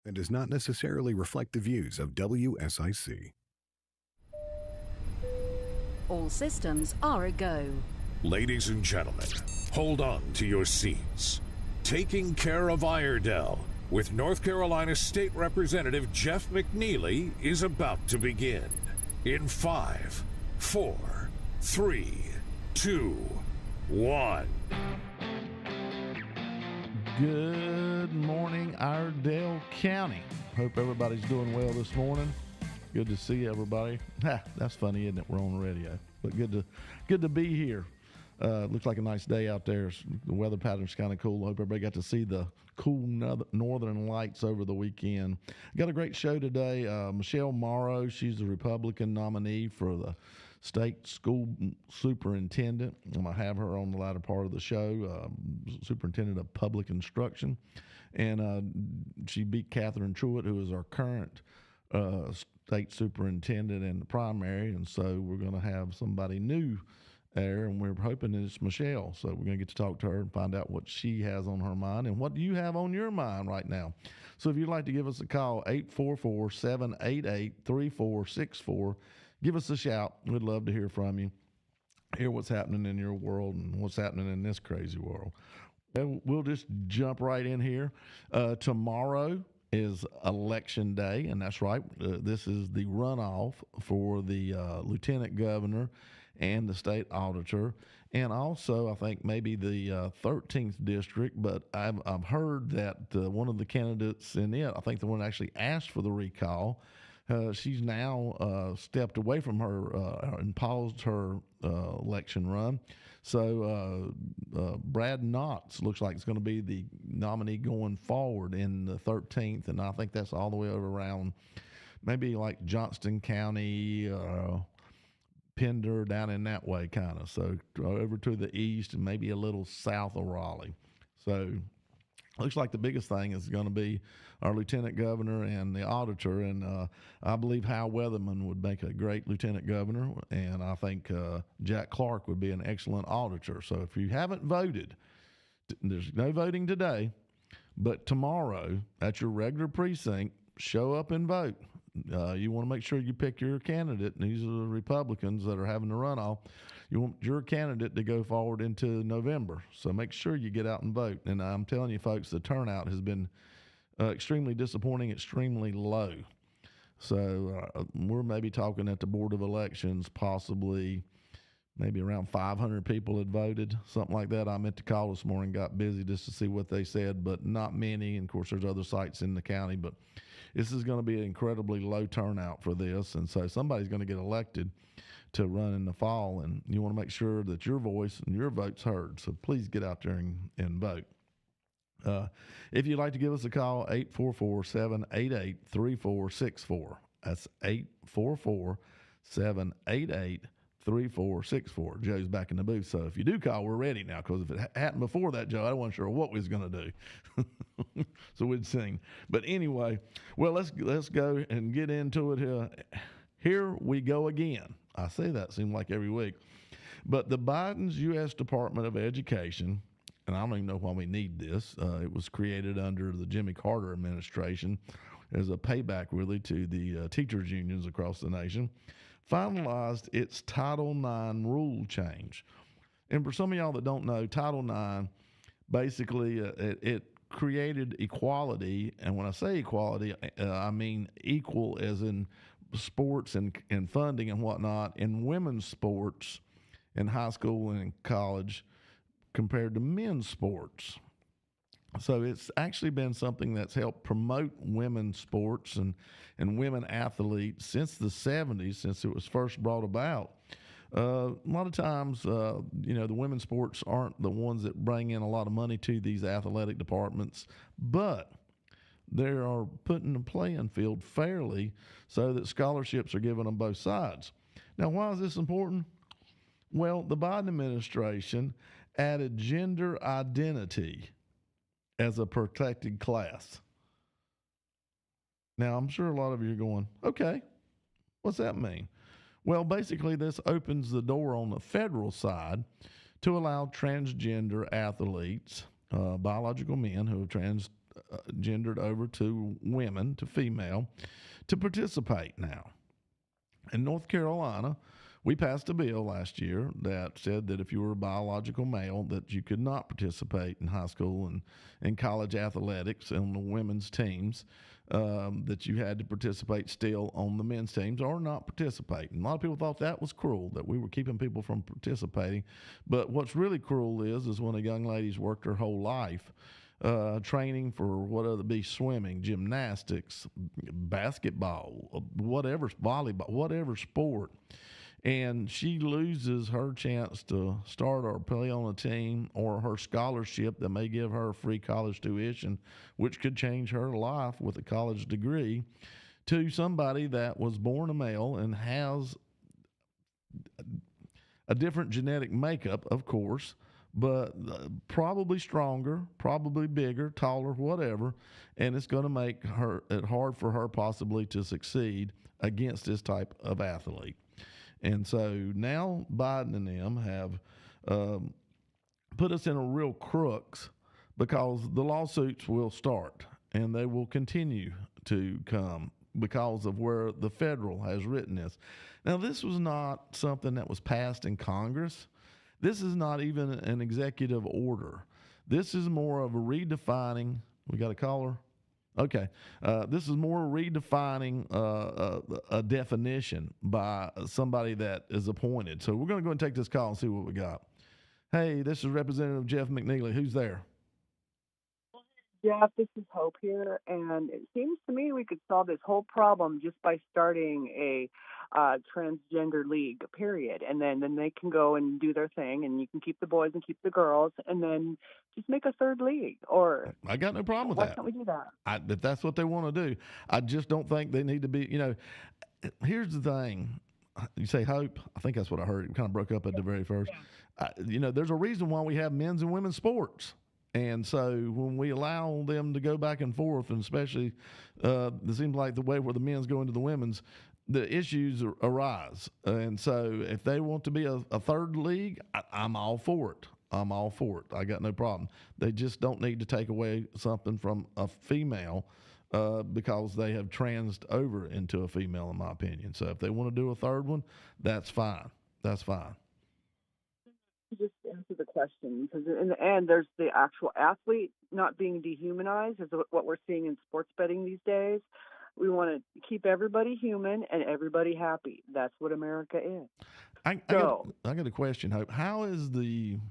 and does not necessarily reflect the views of WSIC. All systems are a go. Ladies and gentlemen, hold on to your seats. Taking Care of Iredell with North Carolina State Representative Jeff McNeely is about to begin. In 5, 4, 3, 2, 1. Good morning, Iredell County. Hope everybody's doing well this morning. Good to see everybody. That's funny, isn't it? We're on the radio, but good to be here. Looks like a nice day out there. The weather pattern's kind of cool. Hope everybody got to see the cool northern lights over the weekend. Got a great show today. Michelle Morrow, she's the Republican nominee for the state school superintendent. I'm going to have her on the latter part of the show, superintendent of public instruction. And she beat Catherine Truitt, who is our current state superintendent in the primary. And so we're going to have somebody new there, and we're hoping it's Michelle. So we're going to get to talk to her and find out what she has on her mind and what do you have on your mind right now. So if you'd like to give us a call, 844-788-3464. Give us a shout. We'd love to hear from you, hear what's happening in your world and what's happening in this crazy world. And we'll just jump right in here. Tomorrow is election day, and that's right. This is the runoff for the lieutenant governor and the state auditor, and also I think maybe the 13th district. But I've heard that one of the candidates in it, I think the one that actually asked for the recall, she's now stepped away from her and paused her election run. So Brad Knotts looks like it's going to be the nominee going forward in the 13th, and I think that's all the way over around maybe like Johnston County, Pender, down in that way kind of. So over to the east and maybe a little south of Raleigh. So looks like the biggest thing is going to be our lieutenant governor and the auditor, and I believe Hal Weatherman would make a great lieutenant governor, and I think Jack Clark would be an excellent auditor. So if you haven't voted, there's no voting today, but tomorrow at your regular precinct, show up and vote. You want to make sure you pick your candidate, and these are the Republicans that are having the runoff. You want your candidate to go forward into November, so make sure you get out and vote. And I'm telling you, folks, the turnout has been extremely disappointing, extremely low. So we're maybe talking at the Board of Elections, possibly maybe around 500 people had voted, something like that. I meant to call this morning, got busy just to see what they said, but not many. And of course, there's other sites in the county, but this is going to be an incredibly low turnout for this. And so somebody's going to get elected to run in the fall, and you want to make sure that your voice and your vote's heard. So please get out there and vote. If you'd like to give us a call, 844-788-3464. That's 844-788-3464. Joe's back in the booth. So if you do call, we're ready now, because if it happened before that, Joe, I wasn't sure what we was going to do. So we'd sing. But anyway, well, let's go and get into it here. Here we go again. I say that seems like every week. But the Biden's U.S. Department of Education, and I don't even know why we need this. It was created under the Jimmy Carter administration as a payback, really, to the teachers' unions across the nation, finalized its Title IX rule change. And for some of y'all that don't know, Title IX, basically, it created equality. And when I say equality, I mean equal as in sports and funding and whatnot in women's sports in high school and in college compared to men's sports. So it's actually been something that's helped promote women's sports and women athletes since the 70s, since it was first brought about. A lot of times, the women's sports aren't the ones that bring in a lot of money to these athletic departments, but they are putting the playing field fairly so that scholarships are given on both sides. Now, why is this important? Well, the Biden administration added gender identity as a protected class. Now, I'm sure a lot of you are going, okay, what's that mean? Well, basically, this opens the door on the federal side to allow transgender athletes, biological men who have gendered over to women, to female, to participate now. In North Carolina, we passed a bill last year that said that if you were a biological male, that you could not participate in high school and college athletics on the women's teams, that you had to participate still on the men's teams or not participate. And a lot of people thought that was cruel, that we were keeping people from participating. But what's really cruel is when a young lady's worked her whole life training for whether it be swimming, gymnastics, basketball, whatever, volleyball, whatever sport, and she loses her chance to start or play on a team, or her scholarship that may give her free college tuition, which could change her life with a college degree, to somebody that was born a male and has a different genetic makeup, of course, but probably stronger, probably bigger, taller, whatever, and it's going to make it hard for her possibly to succeed against this type of athlete. And so now Biden and them have put us in a real crux, because the lawsuits will start and they will continue to come because of where the federal has written this. Now, this was not something that was passed in Congress. This is not even an executive order. This is more of a redefining. We got a caller? Okay. This is more redefining a definition by somebody that is appointed. So we're going to go and take this call and see what we got. Hey, this is Representative Jeff McNeely. Who's there? Jeff, this is Hope here, and it seems to me we could solve this whole problem just by starting a transgender league, period. And then they can go and do their thing, and you can keep the boys and keep the girls, and then just make a third league. Or I got no problem with why that. can't we do that? If that's what they want to do. I just don't think they need to be, here's the thing. You say Hope. I think that's what I heard. It kind of broke up at the very first. Yeah. There's a reason why we have men's and women's sports. And so when we allow them to go back and forth, and especially it seems like the way where the men's go into the women's, the issues arise. And so if they want to be a third league, I'm all for it. I'm all for it. I got no problem. They just don't need to take away something from a female because they have transed over into a female, in my opinion. So if they want to do a third one, that's fine. That's fine. Just answer the question, because in the end, there's the actual athlete not being dehumanized, is what we're seeing in sports betting these days. We want to keep everybody human and everybody happy. That's what America is. I got a question, Hope. How is are you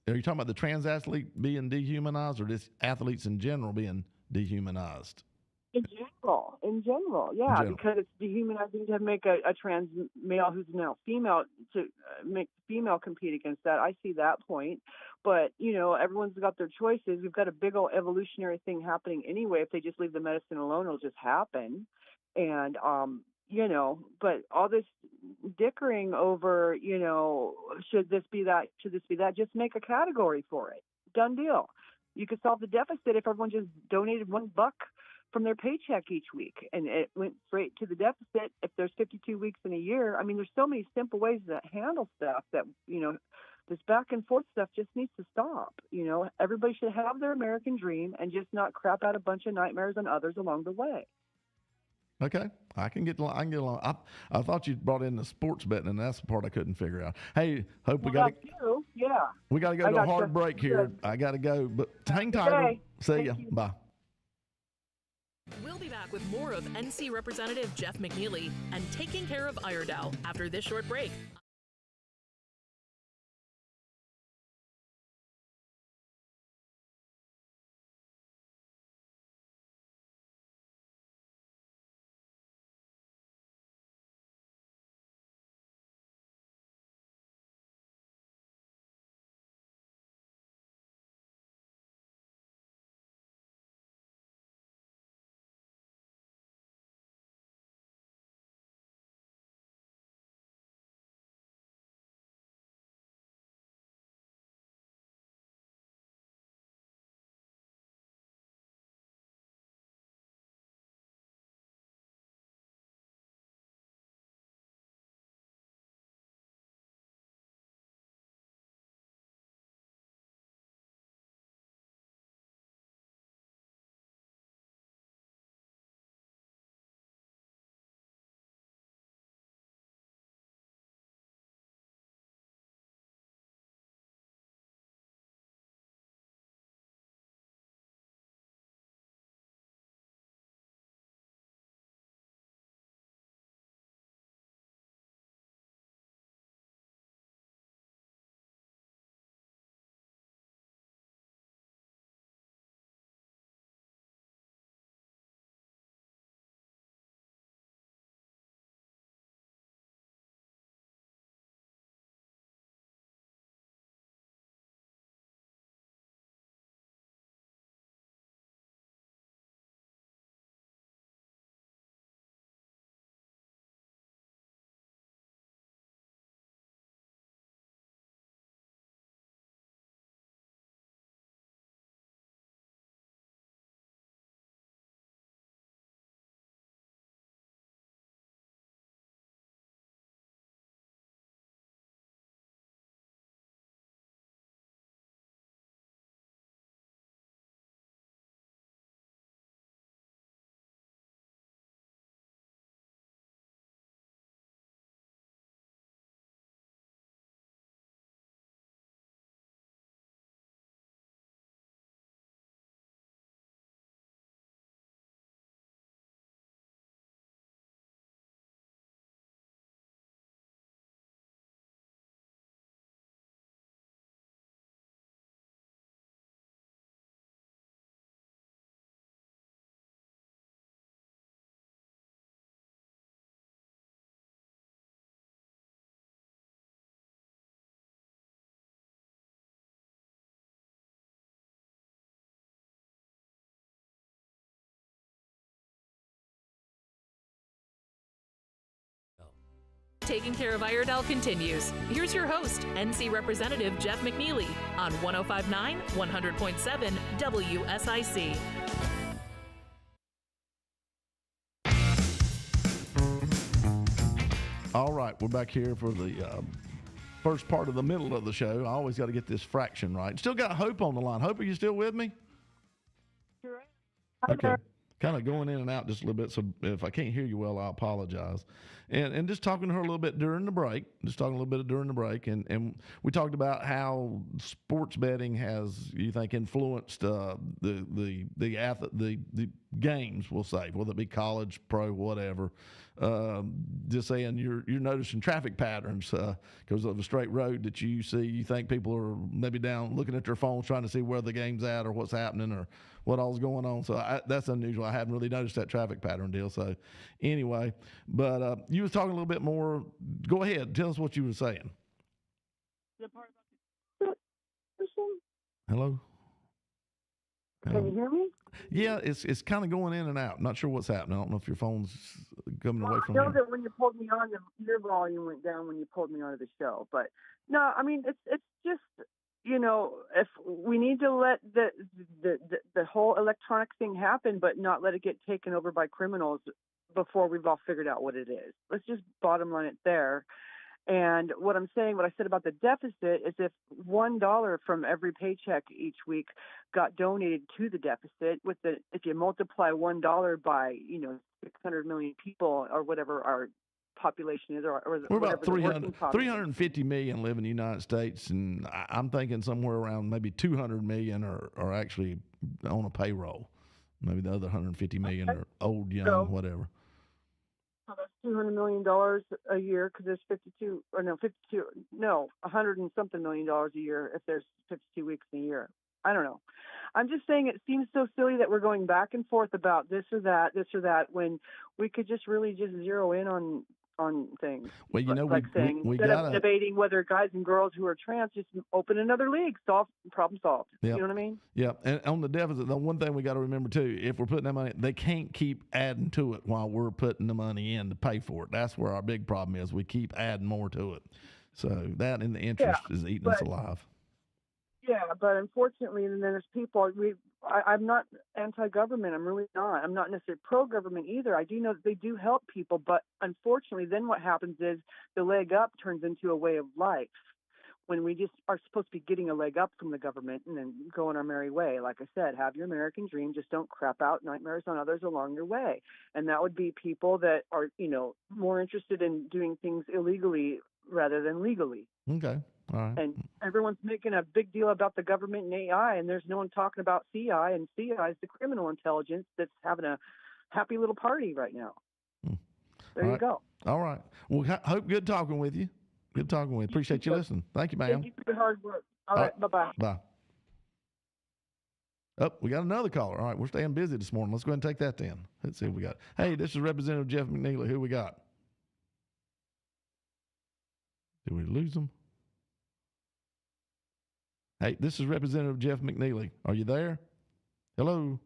talking about the trans athlete being dehumanized, or just athletes in general being dehumanized? In general, yeah, because it's dehumanizing to make a trans male who's now female to make female compete against that. I see that point, but everyone's got their choices. We've got a big old evolutionary thing happening anyway. If they just leave the medicine alone, it'll just happen. And but all this dickering over, should this be that? Should this be that? Just make a category for it. Done deal. You could solve the deficit if everyone just donated $1 from their paycheck each week, and it went straight to the deficit. If there's 52 weeks in a year, I mean, there's so many simple ways to handle stuff that, this back and forth stuff just needs to stop. Everybody should have their American dream and just not crap out a bunch of nightmares on others along the way. Okay, I can get along. I thought you brought in the sports betting, and that's the part I couldn't figure out. Hey, Hope, we got to. Yeah. We got to go to a hard break here. I got to go, but hang tight. See ya. Bye. We'll be back with more of NC Representative Jeff McNeely and taking care of Iredell after this short break. Taking Care of Iredell continues. Here's your host, NC Representative Jeff McNeely on 105.9, 100.7 WSIC. All right, we're back here for the first part of the middle of the show. I always got to get this fraction right. Still got Hope on the line. Hope, are you still with me? Sure. Okay. Kind of going in and out just a little bit, so if I can't hear you well, I apologize. And just talking to her a little bit during the break, and we talked about how sports betting has, you think, influenced the games, we'll say, whether it be college, pro, whatever. Just saying you're noticing traffic patterns because of a straight road that you see. You think people are maybe down looking at their phones trying to see where the game's at or what's happening or what all's going on. So that's unusual. I hadn't really noticed that traffic pattern deal. So anyway, but you was talking a little bit more. Go ahead. Tell us what you were saying. Hello? Can you hear me? Yeah, it's kind of going in and out. Not sure what's happening. I don't know if your phone's coming away from I know you. that when you pulled me on, your volume went down when you pulled me onto the show. But no, I mean it's just, you know, if we need to let the whole electronic thing happen, but not let it get taken over by criminals before we've all figured out what it is. Let's just bottom line it there. And what I'm saying, what I said about the deficit is if $1 from every paycheck each week got donated to the deficit, if you multiply $1 by 600 million people or whatever our population is, or we're about 350 million live in the United States, and I'm thinking somewhere around maybe 200 million are actually on a payroll. Maybe the other 150 million are old, young, whatever. So that's $200 million a year because there's 100 and something million dollars a year if there's 52 weeks in a year. I don't know. I'm just saying it seems so silly that we're going back and forth about this or that, when we could just really just zero in on things. Well, you know, instead of debating whether guys and girls who are trans, just open another league, problem solved. Yep. You know what I mean? Yeah. And on the deficit, the one thing we got to remember too, if we're putting that money, they can't keep adding to it while we're putting the money in to pay for it. That's where our big problem is. We keep adding more to it. So that in the interest is eating us alive. Yeah, but unfortunately, then there's people. I'm not anti-government. I'm really not. I'm not necessarily pro-government either. I do know that they do help people, but unfortunately, then what happens is the leg up turns into a way of life. When we just are supposed to be getting a leg up from the government and then going our merry way. Like I said, have your American dream. Just don't crap out nightmares on others along your way. And that would be people that are, more interested in doing things illegally rather than legally. Okay. All right. And everyone's making a big deal about the government and AI, and there's no one talking about CI, and CI is the criminal intelligence that's having a happy little party right now. There you go. All right. Well, Hope, good talking with you. Good talking with you. Appreciate you listening. Thank you, ma'am. Thank you for your hard work. All right. Bye-bye. Bye. Oh, we got another caller. All right, we're staying busy this morning. Let's go ahead and take that then. Let's see what we got. Hey, this is Representative Jeff McNeely. Who we got? Did we lose him? Hey, this is Representative Jeff McNeely. Are you there? Hello?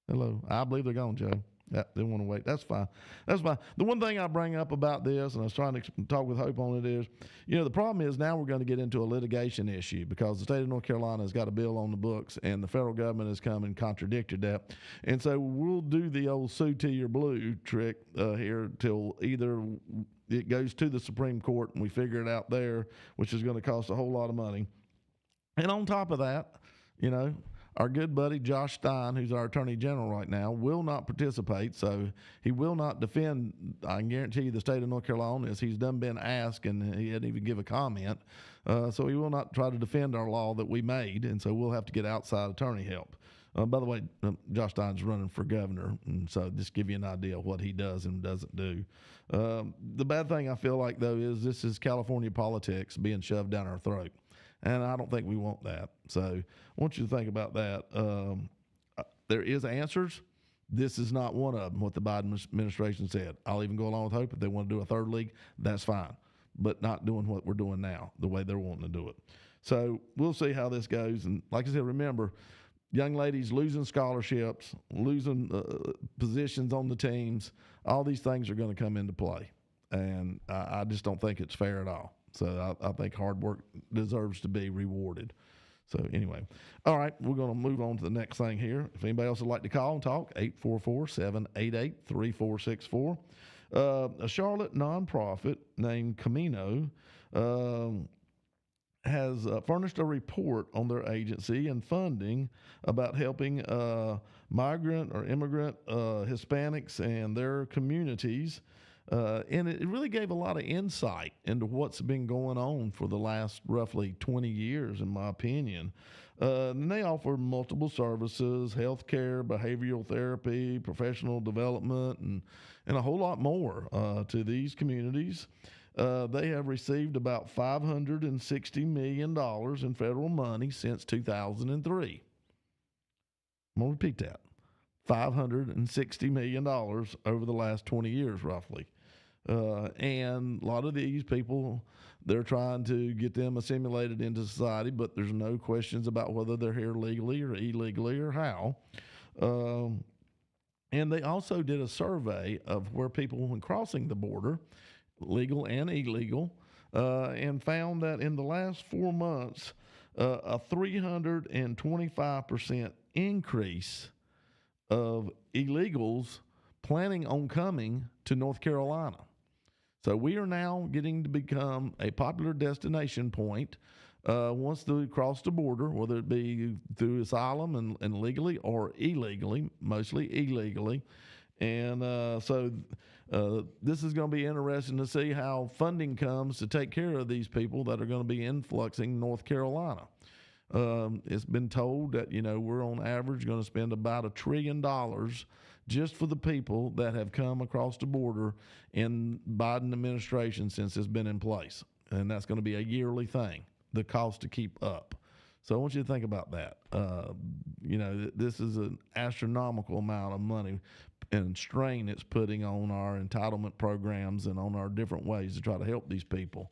Hello. I believe they're gone, Joe. Yeah, they want to wait. That's fine. That's fine. The one thing I bring up about this, and I was trying to talk with Hope on it, is, the problem is now we're going to get into a litigation issue because the state of North Carolina has got a bill on the books, and the federal government has come and contradicted that. And so we'll do the old sue till you're blue trick here till either it goes to the Supreme Court and we figure it out there, which is going to cost a whole lot of money. And on top of that, our good buddy Josh Stein, who's our Attorney General right now, will not participate. So he will not defend, I can guarantee you, the state of North Carolina on this. He's been asked, and he didn't even give a comment. So he will not try to defend our law that we made, and so we'll have to get outside attorney help. By the way, Josh Stein's running for governor, and so just give you an idea of what he does and doesn't do. The bad thing I feel like, though, is this is California politics being shoved down our throat. And I don't think we want that. So I want you to think about that. There is answers. This is not one of them, what the Biden administration said. I'll even go along with Hope. If they want to do a third league, that's fine. But not doing what we're doing now, the way they're wanting to do it. So we'll see how this goes. And like I said, remember, young ladies losing scholarships, losing positions on the teams, all these things are going to come into play. and I just don't think it's fair at all. So I think hard work deserves to be rewarded. So anyway, all right, we're going to move on to the next thing here. If anybody else would like to call and talk, 844-788-3464. A Charlotte nonprofit named Camino has furnished a report on their agency and funding about helping migrant or immigrant Hispanics and their communities. And it really gave a lot of insight into what's been going on for the last roughly 20 years, in my opinion. And they offer multiple services, healthcare, behavioral therapy, professional development, and a whole lot more to these communities. They have received about $560 million in federal money since 2003. I'm going to repeat that. $560 million over the last 20 years, roughly. And a lot of these people, they're trying to get them assimilated into society, but there's no questions about whether they're here legally or illegally or how. And they also did a survey of where people, when crossing the border, legal and illegal, and found that in the last 4 months, a 325% increase of illegals planning on coming to North Carolina. So we are now getting to become a popular destination point once they cross the border, whether it be through asylum and legally or illegally, mostly illegally. And so this is going to be interesting to see how funding comes to take care of these people that are going to be influxing North Carolina. It's been told that, we're on average going to spend about $1 trillion just for the people that have come across the border in Biden administration since it's been in place. And that's going to be a yearly thing, the cost to keep up. So I want you to think about that. This is an astronomical amount of money and strain it's putting on our entitlement programs and on our different ways to try to help these people.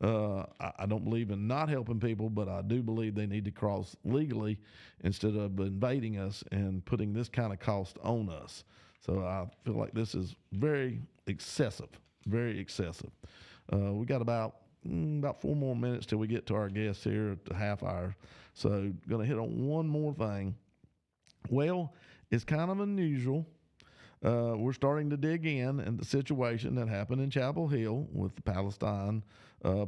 I don't believe in not helping people, but I do believe they need to cross legally instead of invading us and putting this kind of cost on us. So I feel like this is very excessive, very excessive. We got about 4 more minutes till we get to our guests here at the half hour. So going to hit on one more thing. Well, it's kind of unusual. We're starting to dig in the situation that happened in Chapel Hill with the Palestine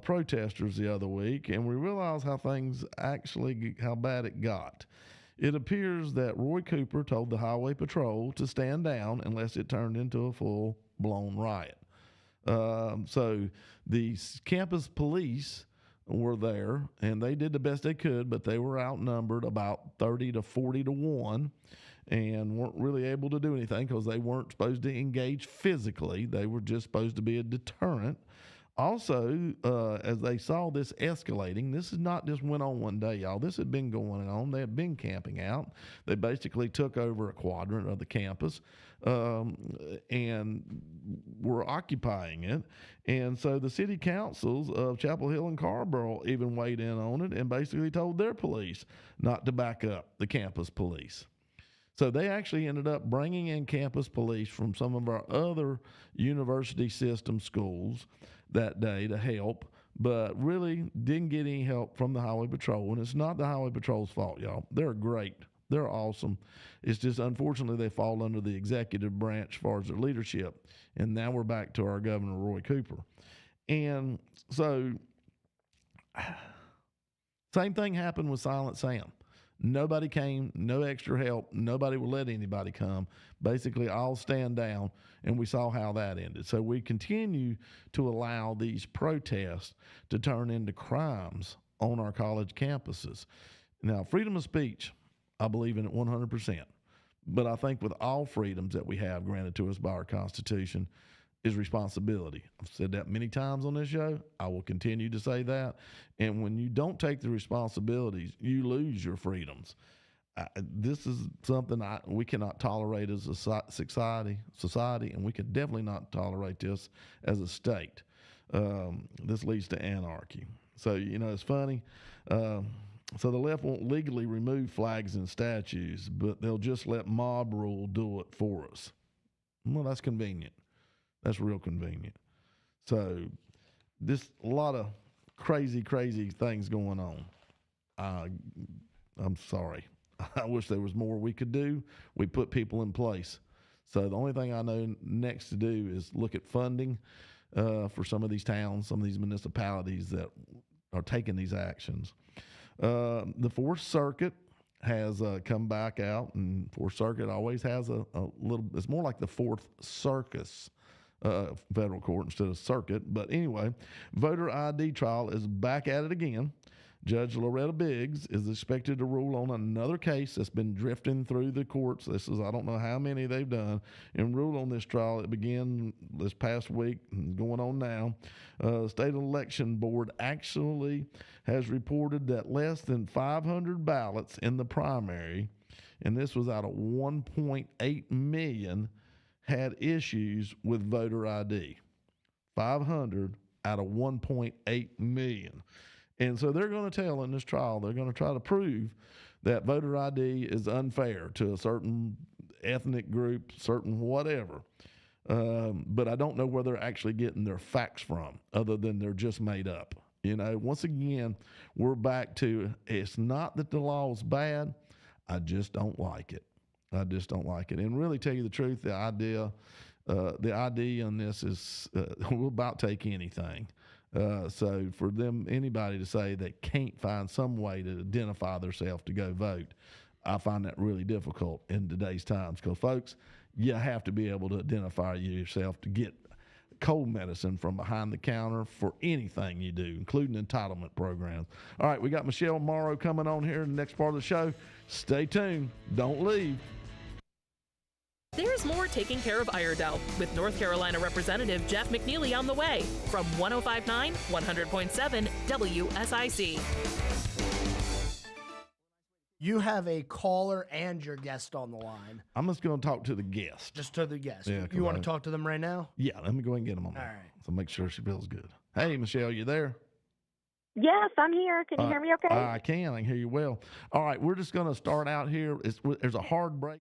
protesters the other week, and we realize how bad it got. It appears that Roy Cooper told the Highway Patrol to stand down unless it turned into a full-blown riot. So the campus police were there, and they did the best they could, but they were outnumbered about 30 to 40 to 1 and weren't really able to do anything because they weren't supposed to engage physically. They were just supposed to be a deterrent. Also, as they saw this escalating, this is not just went on one day, y'all. This had been going on. They had been camping out. They basically took over a quadrant of the campus and were occupying it. And so the city councils of Chapel Hill and Carrboro even weighed in on it and basically told their police not to back up the campus police. So they actually ended up bringing in campus police from some of our other university system schools that day to help, but really didn't get any help from the Highway Patrol. And it's not the Highway Patrol's fault, y'all. They're great. They're awesome. It's just, unfortunately, they fall under the executive branch as far as their leadership. And now we're back to our Governor, Roy Cooper. And so, same thing happened with Silent Sam. Nobody came, no extra help. Nobody would let anybody come. Basically, all stand down, and we saw how that ended. So we continue to allow these protests to turn into crimes on our college campuses. Now, freedom of speech, I believe in it 100%. But I think with all freedoms that we have granted to us by our Constitution is responsibility. I've said that many times on this show. I will continue to say that. And when you don't take the responsibilities, you lose your freedoms. This is something we cannot tolerate as a society, and we can definitely not tolerate this as a state. This leads to anarchy. So, it's funny. So the left won't legally remove flags and statues, but they'll just let mob rule do it for us. Well, that's convenient. That's real convenient. So this a lot of crazy things going on. I'm sorry. I wish there was more we could do. We put people in place. So the only thing I know next to do is look at funding for some of these towns, some of these municipalities that are taking these actions. The Fourth Circuit has come back out, and Fourth Circuit always has a little, it's more like the Fourth Circus federal court instead of circuit. But anyway, voter ID trial is back at it again. Judge Loretta Biggs is expected to rule on another case that's been drifting through the courts. This is, I don't know how many they've done, and rule on this trial. It began this past week and going on now. The State Election Board actually has reported that less than 500 ballots in the primary, and this was out of 1.8 million, had issues with voter ID. 500 out of 1.8 million. And so they're going to tell in this trial, they're going to try to prove that voter ID is unfair to a certain ethnic group, certain whatever. But I don't know where they're actually getting their facts from, other than they're just made up. You know, once again, we're back to, it's not that the law is bad, I just don't like it. I just don't like it. And really, tell you the truth, the idea on this is we'll about take anything. So for them, anybody to say they can't find some way to identify themselves to go vote, I find that really difficult in today's times. Because, folks, you have to be able to identify yourself to get cold medicine from behind the counter for anything you do, including entitlement programs. All right, we got Michelle Morrow coming on here in the next part of the show. Stay tuned. Don't leave. There's more Taking Care of Iredell with North Carolina Representative Jeff McNeely on the way from 105.9, 100.7 WSIC. You have a caller and your guest on the line. I'm just going to talk to the guest. Just to the guest. Yeah, you want to talk to them right now? Yeah, let me go ahead and get them on there. All right. So make sure she feels good. Hey, Michelle, you there? Yes, I'm here. Can you hear me okay? I can hear you well. All right, we're just going to start out here. There's a hard break.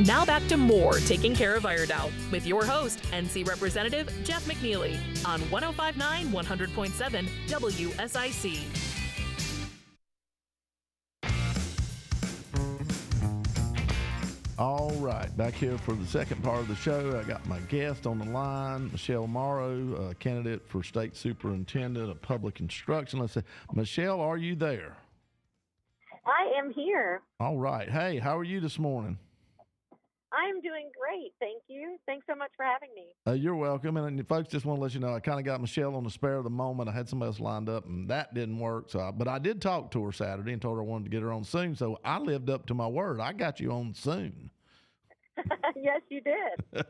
Now back to more Taking Care of Iredell with your host, NC Representative Jeff McNeely on 105.9 100.7 WSIC. All right, back here for the second part of the show. I got my guest on the line, Michelle Morrow, candidate for State Superintendent of Public Instruction. Let's say, Michelle, are you there? I am here. All right. Hey, how are you this morning? I'm doing great. Thank you. Thanks so much for having me. You're welcome. And folks, just want to let you know, I kind of got Michelle on the spare of the moment. I had somebody else lined up, and that didn't work. But I did talk to her Saturday and told her I wanted to get her on soon. So I lived up to my word. I got you on soon. Yes, you did.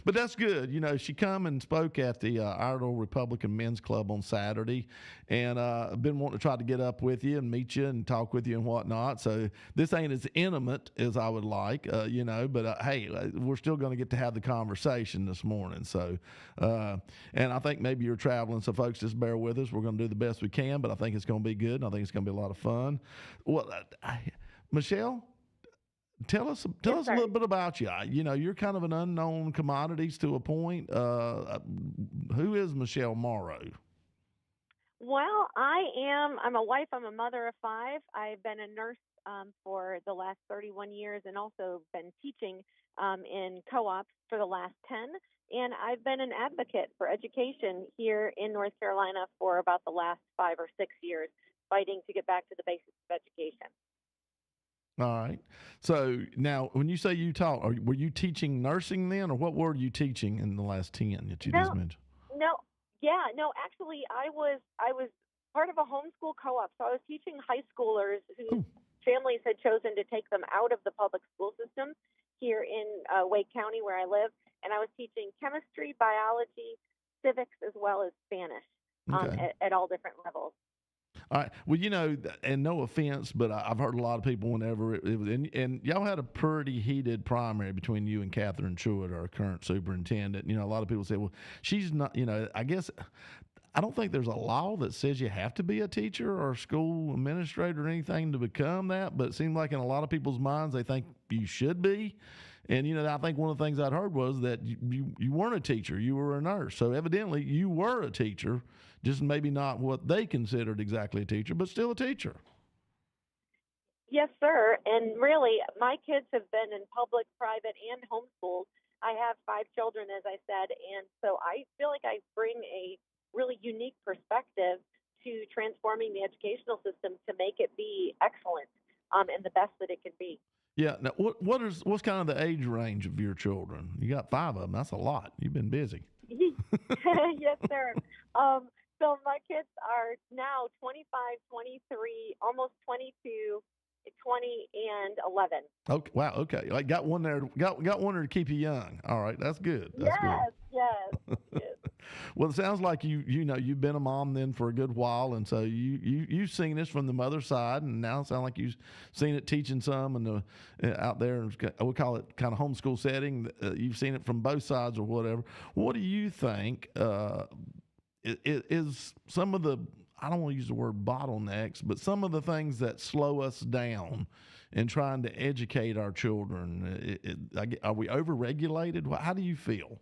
But that's good. You know, she come and spoke at the Iredell Republican Men's Club on Saturday, and I've been wanting to try to get up with you and meet you and talk with you and whatnot. So this ain't as intimate as I would like, you know, but hey, we're still going to get to have the conversation this morning. So, and I think maybe you're traveling, so folks, just bear with us. We're going to do the best we can, but I think it's going to be good, and I think it's going to be a lot of fun. Well, Michelle, Tell us a little bit about you. You know, you're kind of an unknown commodities to a point. Who is Michelle Morrow? Well, I'm a wife. I'm a mother of 5. I've been a nurse for the last 31 years and also been teaching in co-ops for the last 10. And I've been an advocate for education here in North Carolina for about the last 5 or 6 years, fighting to get back to the basics of education. All right. So now, when you say you taught, were you teaching nursing then, or what were you teaching in the last 10 that you just mentioned? No. Actually, I was part of a homeschool co-op, so I was teaching high schoolers whose families had chosen to take them out of the public school system here in Wake County, where I live, and I was teaching chemistry, biology, civics, as well as Spanish at all different levels. All right. Well, you know, and no offense, but I've heard a lot of people whenever it was, and y'all had a pretty heated primary between you and Catherine Truitt, our current superintendent. You know, a lot of people say, well, she's not, you know, I guess, I don't think there's a law that says you have to be a teacher or a school administrator or anything to become that, but it seemed like in a lot of people's minds, they think you should be. And, you know, I think one of the things I'd heard was that you weren't a teacher, you were a nurse. So evidently you were a teacher, just maybe not what they considered exactly a teacher, but still a teacher. Yes, sir. And really, my kids have been in public, private, and homeschooled. I have 5 children, as I said, and so I feel like I bring a really unique perspective to transforming the educational system to make it be excellent and the best that it can be. Yeah. Now, what's kind of the age range of your children? You got 5 of them. That's a lot. You've been busy. Yes, sir. So my kids are now 25, 23, almost 22, 20, and 11. Okay. Wow. Okay. Like got one there. Got one there to keep you young. All right. That's good. That's Yes. Well, it sounds like you know you've been a mom then for a good while, and so you've seen this from the mother side, and now it sounds like you've seen it teaching some and out there. We call it kind of homeschool setting. You've seen it from both sides or whatever. What do you think is some of the, I don't want to use the word bottlenecks, but some of the things that slow us down in trying to educate our children? Are we overregulated? How do you feel?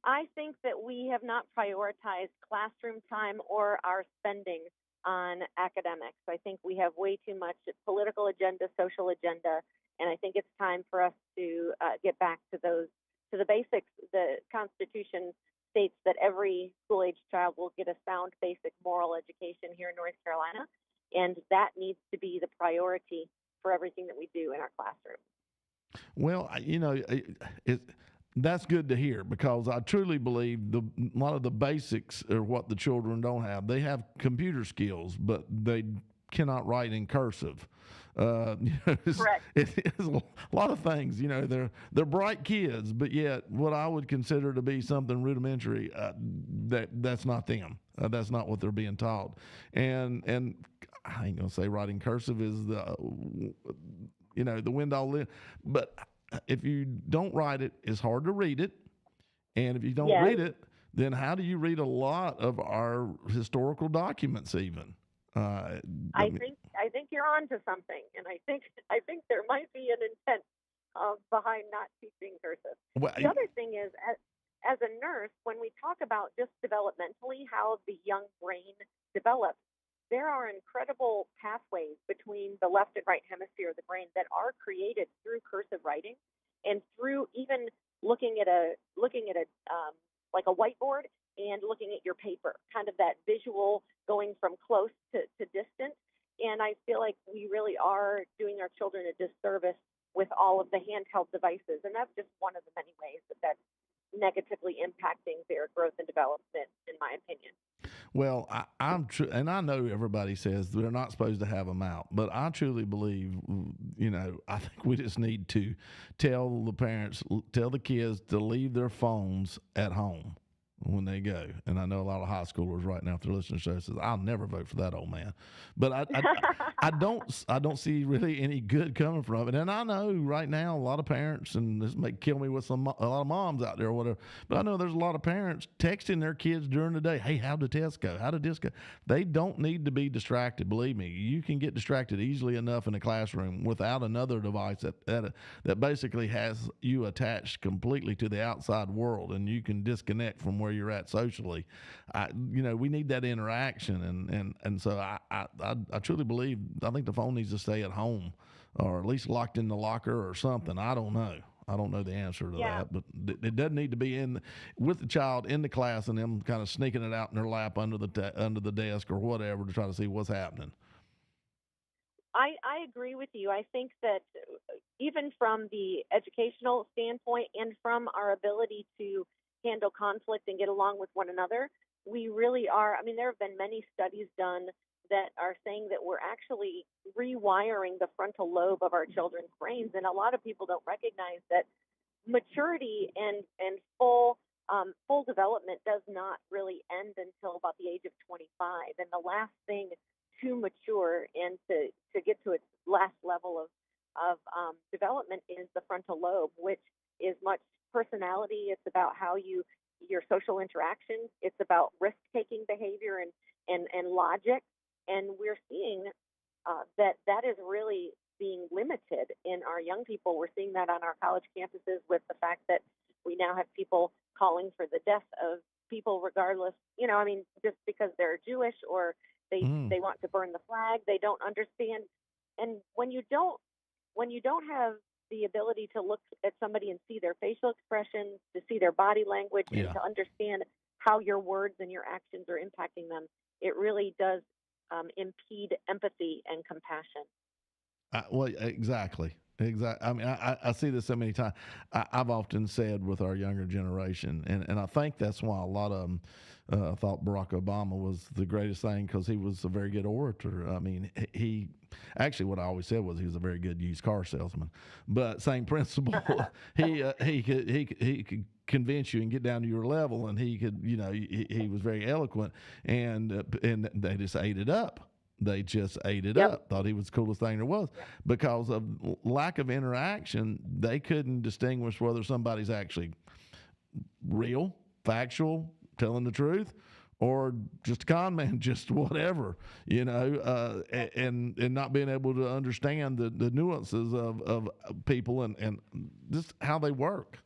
I think that we have not prioritized classroom time or our spending on academics. I think we have way too much political agenda, social agenda, and I think it's time for us to get back to the basics. The Constitution states that every school-age child will get a sound basic moral education here in North Carolina, and that needs to be the priority for everything that we do in our classroom. Well, you know, that's good to hear, because I truly believe a lot of the basics are what the children don't have. They have computer skills, but they cannot write in cursive. Correct. It's a lot of things. You know, they're bright kids, but yet what I would consider to be something rudimentary, that's not them. That's not what they're being taught. And I ain't gonna say writing cursive is the wind all in, but if you don't write it, it's hard to read it. And if you don't read it, then how do you read a lot of our historical documents even? I think you're on to something, and I think there might be an intent behind not teaching cursive. Well, The other thing is, as a nurse, when we talk about just developmentally how the young brain develops, there are incredible pathways between the left and right hemisphere of the brain that are created through cursive writing, and through even looking at a like a whiteboard and looking at your paper, kind of that visual going from close to distant. And I feel like we really are doing our children a disservice with all of the handheld devices, and that's just one of the many ways that that's negatively impacting their growth and development, in my opinion. Well, I'm and I know everybody says they're not supposed to have them out, but I truly believe, I think we just need to tell the parents, tell the kids to leave their phones at home when they go. And I know a lot of high schoolers right now, if they're listening to the show, says, I'll never vote for that old man. But I don't see really any good coming from it. And I know right now a lot of parents, and this may kill me with a lot of moms out there or whatever, but I know there's a lot of parents texting their kids during the day, hey, how'd the test go? How did this go? They don't need to be distracted. Believe me, you can get distracted easily enough in a classroom without another device that basically has you attached completely to the outside world, and you can disconnect from where you're at socially. We need that interaction, and so I truly believe, I think the phone needs to stay at home, or at least locked in the locker or something. I don't know the answer to that, but it doesn't need to be with the child in the class and them kind of sneaking it out in their lap under the desk or whatever to try to see what's happening. I agree with you. I think that even from the educational standpoint and from our ability to handle conflict and get along with one another, we really are. I mean, there have been many studies done that are saying that we're actually rewiring the frontal lobe of our children's brains, and a lot of people don't recognize that maturity and full development does not really end until about the age of 25. And the last thing to mature and to get to its last level of development is the frontal lobe, which is much personality. It's about how your social interactions. It's about risk-taking behavior and logic. And we're seeing that is really being limited in our young people. We're seeing that on our college campuses with the fact that we now have people calling for the death of people regardless, just because they're Jewish or they want to burn the flag. They don't understand. And when you don't have the ability to look at somebody and see their facial expressions, to see their body language, and to understand how your words and your actions are impacting them, it really does impede empathy and compassion. Well, exactly. I mean, I see this so many times. I've often said with our younger generation, and I think that's why a lot of them thought Barack Obama was the greatest thing, because he was a very good orator. I mean, he actually, what I always said was he was a very good used car salesman. But same principle, he could convince you and get down to your level, and he could, he was very eloquent, and they just ate it up. They just ate it up, thought he was the coolest thing there was. Because of lack of interaction, they couldn't distinguish whether somebody's actually real, factual, telling the truth, or just a con man, just whatever, and not being able to understand the nuances of people and just how they work.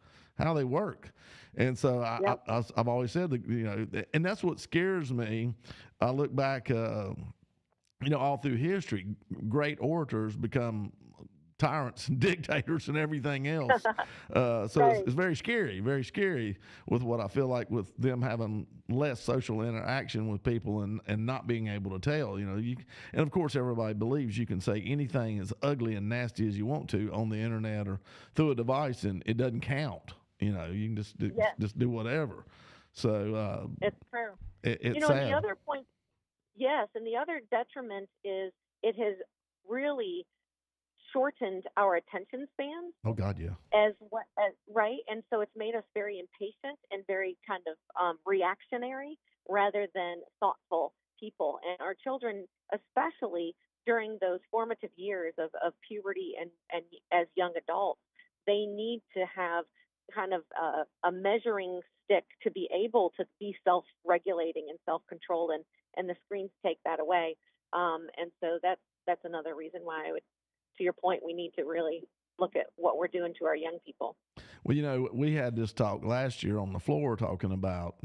And so I've always said that, and that's what scares me. I look back, all through history, great orators become tyrants and dictators and everything else. It's very scary with what I feel like with them having less social interaction with people and not being able to tell. And of course, everybody believes you can say anything as ugly and nasty as you want to on the internet or through a device, and it doesn't count. You can just do whatever. So it's true. It's and sad. the other point. Yes, and the other detriment is it has really shortened our attention spans. Oh God, yeah. Right, and so it's made us very impatient and very kind of reactionary rather than thoughtful people. And our children, especially during those formative years of puberty and as young adults, they need to have kind of a measuring stick to be able to be self-regulating and self-controlled, and the screens take that away. And so that's another reason why I would, to your point, we need to really look at what we're doing to our young people. Well, we had this talk last year on the floor talking about,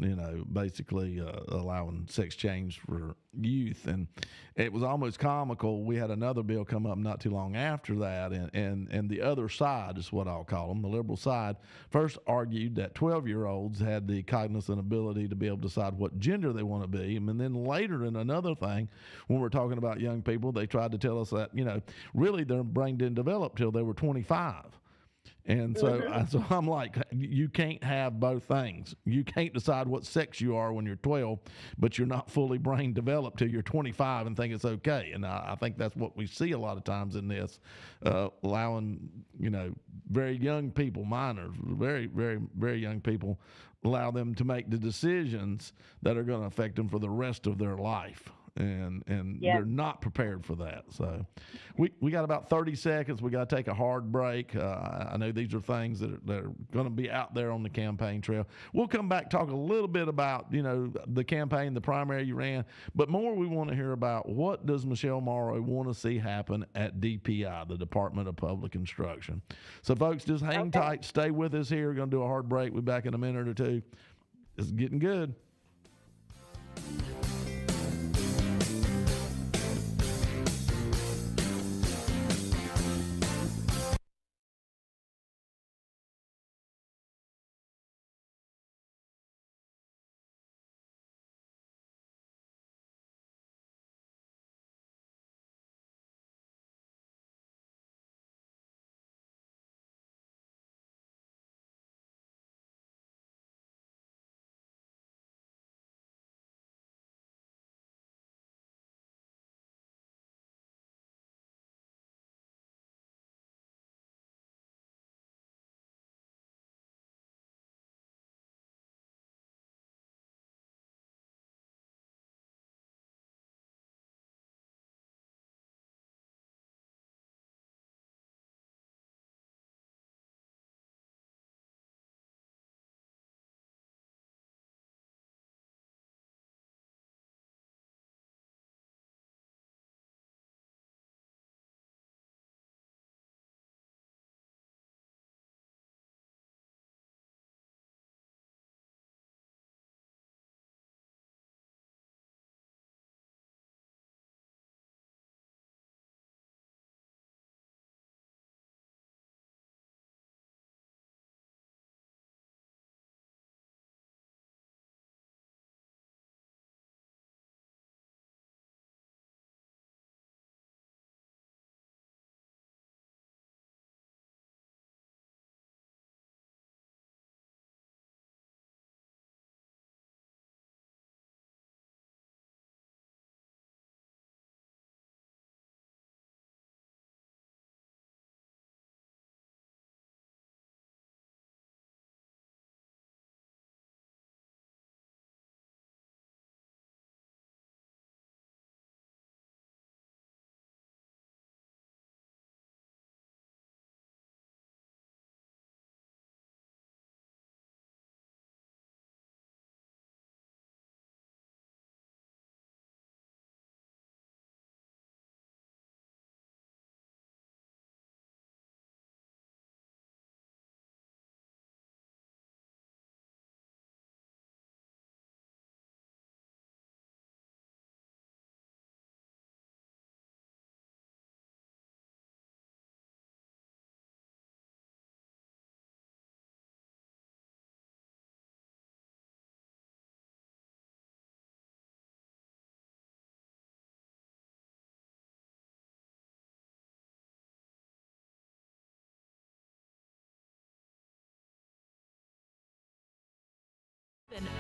basically allowing sex change for youth. And it was almost comical. We had another bill come up not too long after that. And the other side is what I'll call them, the liberal side, first argued that 12-year-olds had the cognizant ability to be able to decide what gender they want to be. And then later in another thing, when we're talking about young people, they tried to tell us that, really their brain didn't develop till they were 25. And so I'm like, you can't have both things. You can't decide what sex you are when you're 12, but you're not fully brain developed till you're 25 and think it's okay. And I think that's what we see a lot of times in this, allowing, very young people, minors, very, very, very young people, allow them to make the decisions that are going to affect them for the rest of their life. And they're not prepared for that. So we got about 30 seconds. We got to take a hard break. I know these are things that are going to be out there on the campaign trail. We'll come back, talk a little bit about, the campaign, the primary you ran, but more we want to hear about what does Michelle Morrow want to see happen at DPI, the Department of Public Instruction. So folks, just hang tight. Stay with us here. We're going to do a hard break. We'll be back in a minute or two. It's getting good.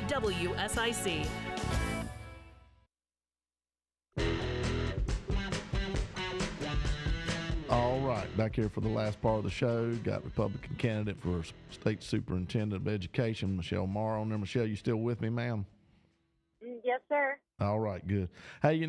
WSIC. All right, back here for the last part of the show. Got Republican candidate for State Superintendent of Education, Michelle Morrow. Now, Michelle, you still with me, ma'am? Yes, sir. All right, good. Hey, you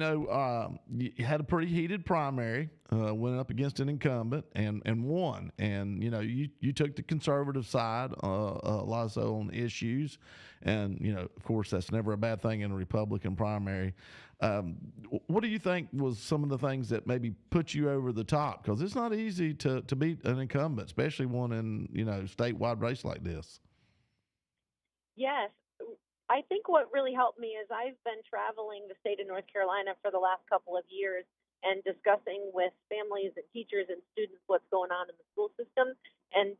had a pretty heated primary, went up against an incumbent and won. And, you took the conservative side, a lot so on issues. And, of course, that's never a bad thing in a Republican primary. What do you think was some of the things that maybe put you over the top? Because it's not easy to beat an incumbent, especially one in, statewide race like this. Yes. I think what really helped me is I've been traveling the state of North Carolina for the last couple of years and discussing with families and teachers and students what's going on in the school system. And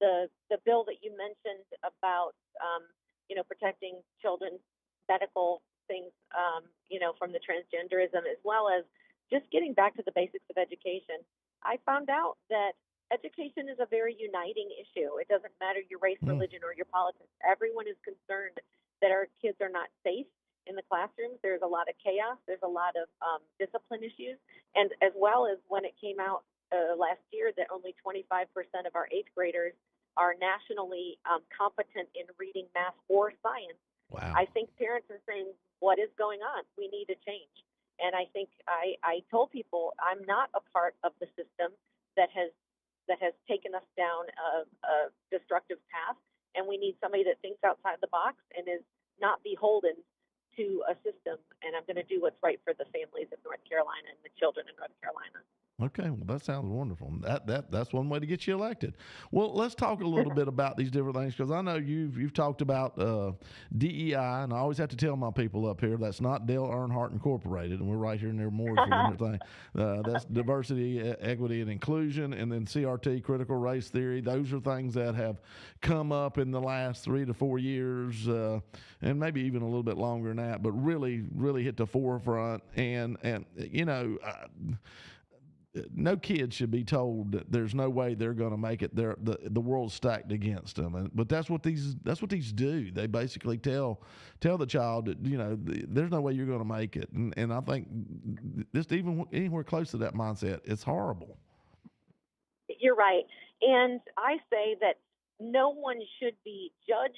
the bill that you mentioned about protecting children's medical things from the transgenderism, as well as just getting back to the basics of education. I found out that education is a very uniting issue. It doesn't matter your race, religion, or your politics. Everyone is concerned that our kids are not safe in the classrooms. There's a lot of chaos. There's a lot of discipline issues. And as well as when it came out last year that only 25% of our eighth graders are nationally competent in reading, math, or science. Wow. I think parents are saying, what is going on? We need a change. And I think I told people I'm not a part of the system that has taken us down a destructive path. And we need somebody that thinks outside the box and is not beholden to a system. And I'm going to do what's right for the families of North Carolina and the children in North Carolina. Okay, well, that sounds wonderful. That's one way to get you elected. Well, let's talk a little bit about these different things, because I know you've talked about DEI, and I always have to tell my people up here that's not Dale Earnhardt Incorporated, and we're right here near Mooresville and everything. That's diversity, equity, and inclusion, and then CRT, critical race theory. Those are things that have come up in the last 3 to 4 years, and maybe even a little bit longer than that, but really, really hit the forefront. And no kid should be told that there's no way they're going to make it. The world's stacked against them, but that's what these do. They basically tell the child that there's no way you're going to make it, and I think just even anywhere close to that mindset, it's horrible. You're right, and I say that no one should be judged,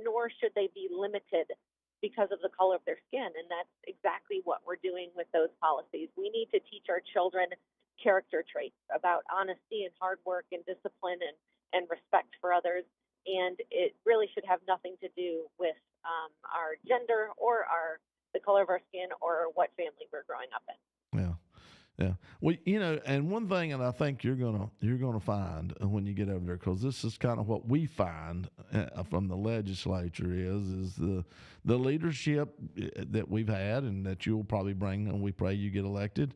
nor should they be limited because of the color of their skin, and that's exactly what we're doing with those policies. We need to teach our children character traits about honesty and hard work and discipline and respect for others. And it really should have nothing to do with our gender or the color of our skin or what family we're growing up in. Yeah. Well, and one thing that I think you're gonna find when you get over there, because this is kind of what we find from the legislature is the leadership that we've had and that you'll probably bring, and we pray you get elected,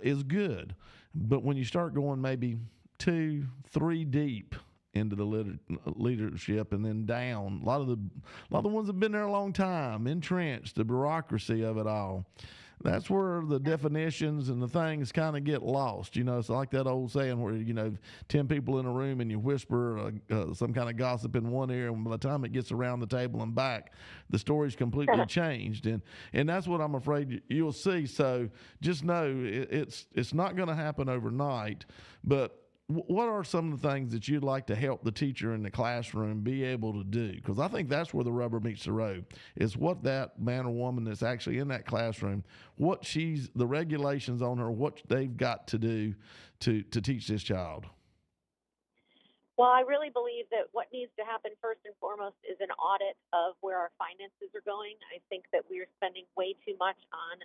is good. But when you start going maybe 2, 3 deep into the leadership and then down, a lot of the ones that have been there a long time, entrenched, the bureaucracy of it all. That's where the definitions and the things kind of get lost. It's like that old saying where, 10 people in a room and you whisper some kind of gossip in one ear, and by the time it gets around the table and back, the story's completely changed. And that's what I'm afraid you'll see. So just know it's not going to happen overnight, but what are some of the things that you'd like to help the teacher in the classroom be able to do? Because I think that's where the rubber meets the road, is what that man or woman that's actually in that classroom, the regulations on her, what they've got to do to teach this child. Well, I really believe that what needs to happen first and foremost is an audit of where our finances are going. I think that we are spending way too much on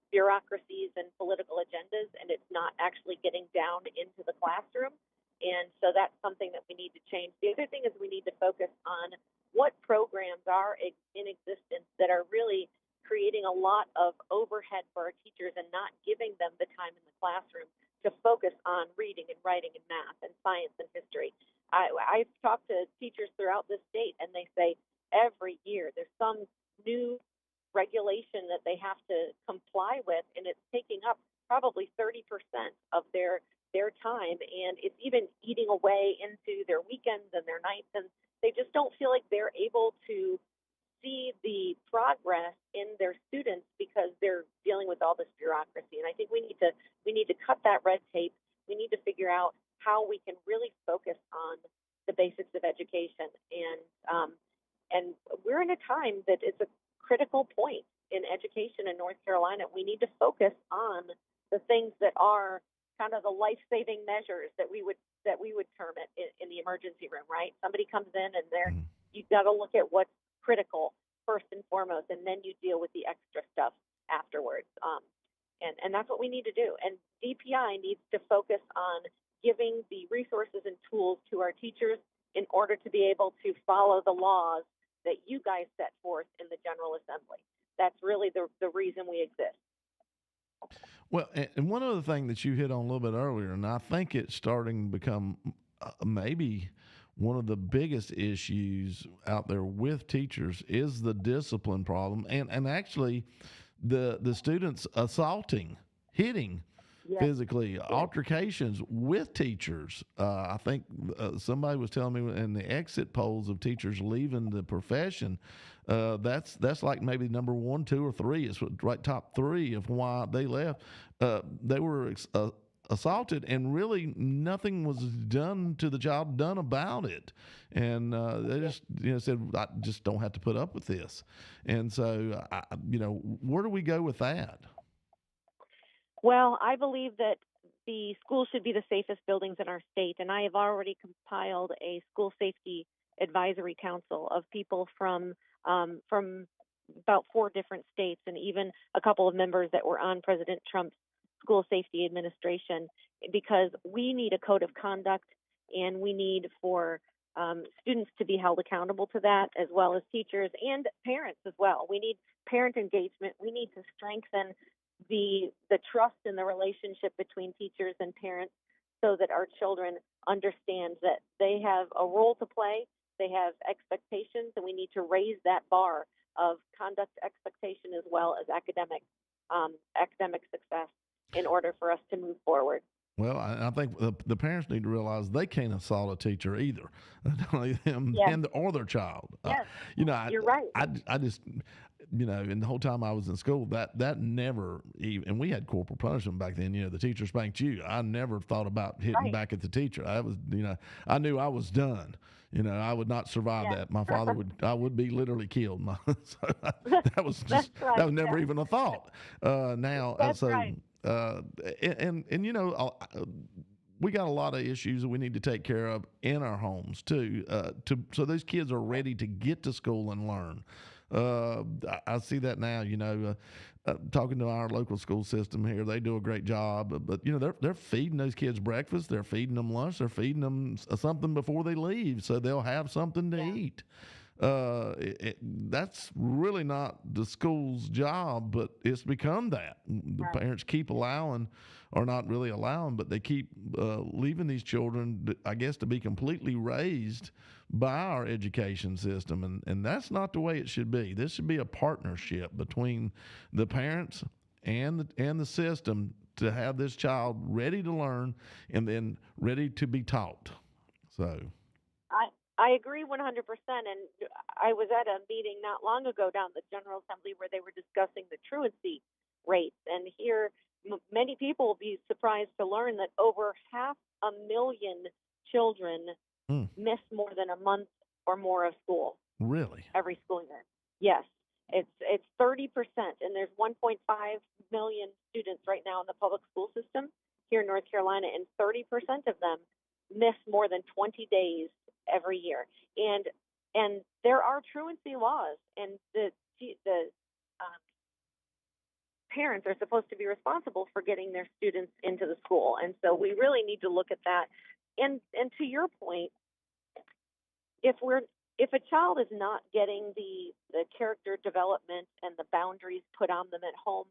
bureaucracies and political agendas, and it's not actually getting down into the classroom. And so that's something that we need to change. The other thing is we need to focus on what programs are in existence that are really creating a lot of overhead for our teachers and not giving them the time in the classroom to focus on reading and writing and math and science and history. I've talked to teachers throughout the state, and they say every year there's some new regulation that they have to comply with, and it's taking up probably 30% of their time, and it's even eating away into their weekends and their nights, and they just don't feel like they're able to see the progress in their students because they're dealing with all this bureaucracy. And I think we need to cut that red tape. We need to figure out how we can really focus on the basics of education, and we're in a time that it's a critical point in education in North Carolina, we need to focus on the things that are kind of the life-saving measures that we would term it in the emergency room, right? Somebody comes in and you've got to look at what's critical first and foremost, and then you deal with the extra stuff afterwards. And that's what we need to do. And DPI needs to focus on giving the resources and tools to our teachers in order to be able to follow the laws that you guys set forth in the General Assembly. That's really the reason we exist. Well, and one other thing that you hit on a little bit earlier, and I think it's starting to become maybe one of the biggest issues out there with teachers is the discipline problem, and actually the students assaulting, hitting, physically, altercations with teachers. I think somebody was telling me in the exit polls of teachers leaving the profession, that's like maybe number 1, 2, or 3. It's right top 3 of why they left. They were assaulted, and really nothing was done about it. And they just said, I just don't have to put up with this. And so, where do we go with that? Well, I believe that the schools should be the safest buildings in our state, and I have already compiled a school safety advisory council of people from about 4 different states, and even a couple of members that were on President Trump's school safety administration, because we need a code of conduct, and we need for students to be held accountable to that, as well as teachers and parents as well. We need parent engagement. We need to strengthen the trust in the relationship between teachers and parents so that our children understand that they have a role to play, they have expectations, and we need to raise that bar of conduct expectation as well as academic success in order for us to move forward. Well, I think the parents need to realize they can't assault a teacher either, not only them or their child. Yes. You're right. I just, and the whole time I was in school, that never even, and we had corporal punishment back then. The teacher spanked you. I never thought about hitting back at the teacher. I was, I knew I was done. I would not survive that. My father I would be literally killed. So that was just, that was never even a thought. We got a lot of issues that we need to take care of in our homes too, so those kids are ready to get to school and learn. I see that now, talking to our local school system here, they do a great job, but they're feeding those kids breakfast, they're feeding them lunch, they're feeding them something before they leave, so they'll have something to eat. That's really not the school's job, but it's become that. The parents keep allowing, or not really allowing, but they keep leaving these children, I guess, to be completely raised by our education system, and that's not the way it should be. This should be a partnership between the parents and the system to have this child ready to learn and then ready to be taught. So I agree 100%. And I was at a meeting not long ago down at the General Assembly where they were discussing the truancy rates. And here, many people will be surprised to learn that over 500,000 children miss more than a month or more of school. Really? Every school year. Yes. It's 30%. And there's 1.5 million students right now in the public school system here in North Carolina, and 30% of them miss more than 20 days every year. And there are truancy laws, and the parents are supposed to be responsible for getting their students into the school. And so we really need to look at that. And to your point, if a child is not getting the character development and the boundaries put on them at home,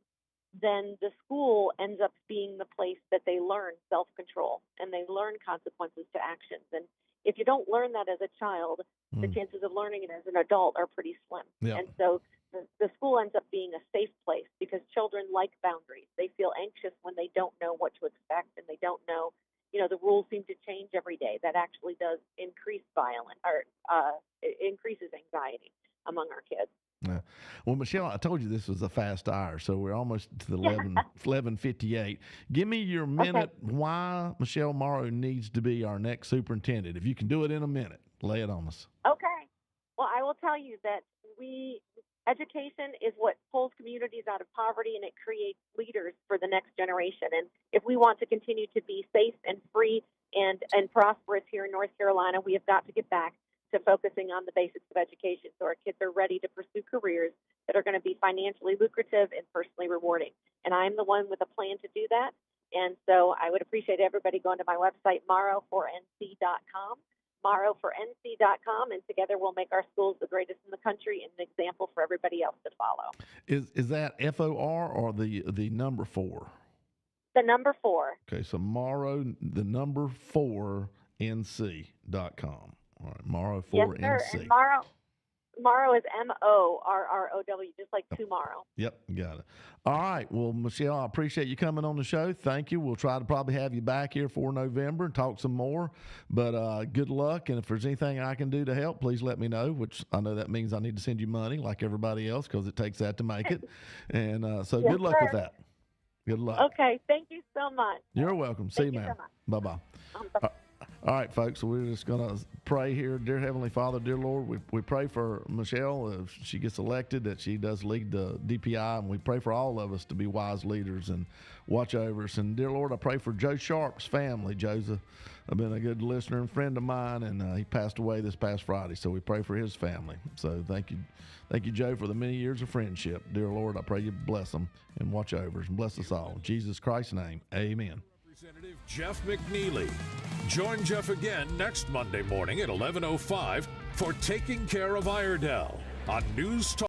then the school ends up being the place that they learn self-control and they learn consequences to actions. And if you don't learn that as a child, the chances of learning it as an adult are pretty slim. Yeah. And so the school ends up being a safe place because children like boundaries. They feel anxious when they don't know what to expect and they don't know, the rules seem to change every day. That actually does increase violence or it increases anxiety among our kids. Yeah. Well, Michelle, I told you this was a fast hour, so we're almost to the 11:58. Give me your minute why Michelle Morrow needs to be our next superintendent. If you can do it in a minute, lay it on us. Okay. Well, I will tell you that Education is what pulls communities out of poverty, and it creates leaders for the next generation. And if we want to continue to be safe and free and prosperous here in North Carolina, we have got to get back to focusing on the basics of education so our kids are ready to pursue careers that are going to be financially lucrative and personally rewarding. And I'm the one with a plan to do that. And so I would appreciate everybody going to my website, morrowfornc.com. morrowfornc.com, and together we'll make our schools the greatest in the country and an example for everybody else to follow. Is that FOR or the number 4? The number 4. Okay, so Morrow, the number 4 NC.com. All right, Morrow 4 yes, sir. NC. And Morrow is MORROW, just like tomorrow. Yep, got it. All right. Well, Michelle, I appreciate you coming on the show. Thank you. We'll try to probably have you back here for November and talk some more. But good luck. And if there's anything I can do to help, please let me know, which I know that means I need to send you money like everybody else because it takes that to make it. And so yes, good luck sir. with that. Good luck. Okay. Thank you so much. You're welcome. See you, ma'am. So bye-bye. All right, folks, so we're just going to pray here. Dear Heavenly Father, dear Lord, we pray for Michelle, if she gets elected, that she does lead the DPI, and we pray for all of us to be wise leaders and watch over us. And dear Lord, I pray for Joe Sharp's family. Joe's been a good listener and friend of mine, and he passed away this past Friday, so we pray for his family. So thank you, Joe, for the many years of friendship. Dear Lord, I pray you bless them and watch over us and bless us all. In Jesus Christ's name, amen. Representative Jeff McNeely. Join Jeff again next Monday morning at 11:05 for Taking Care of Iredell on News Talk.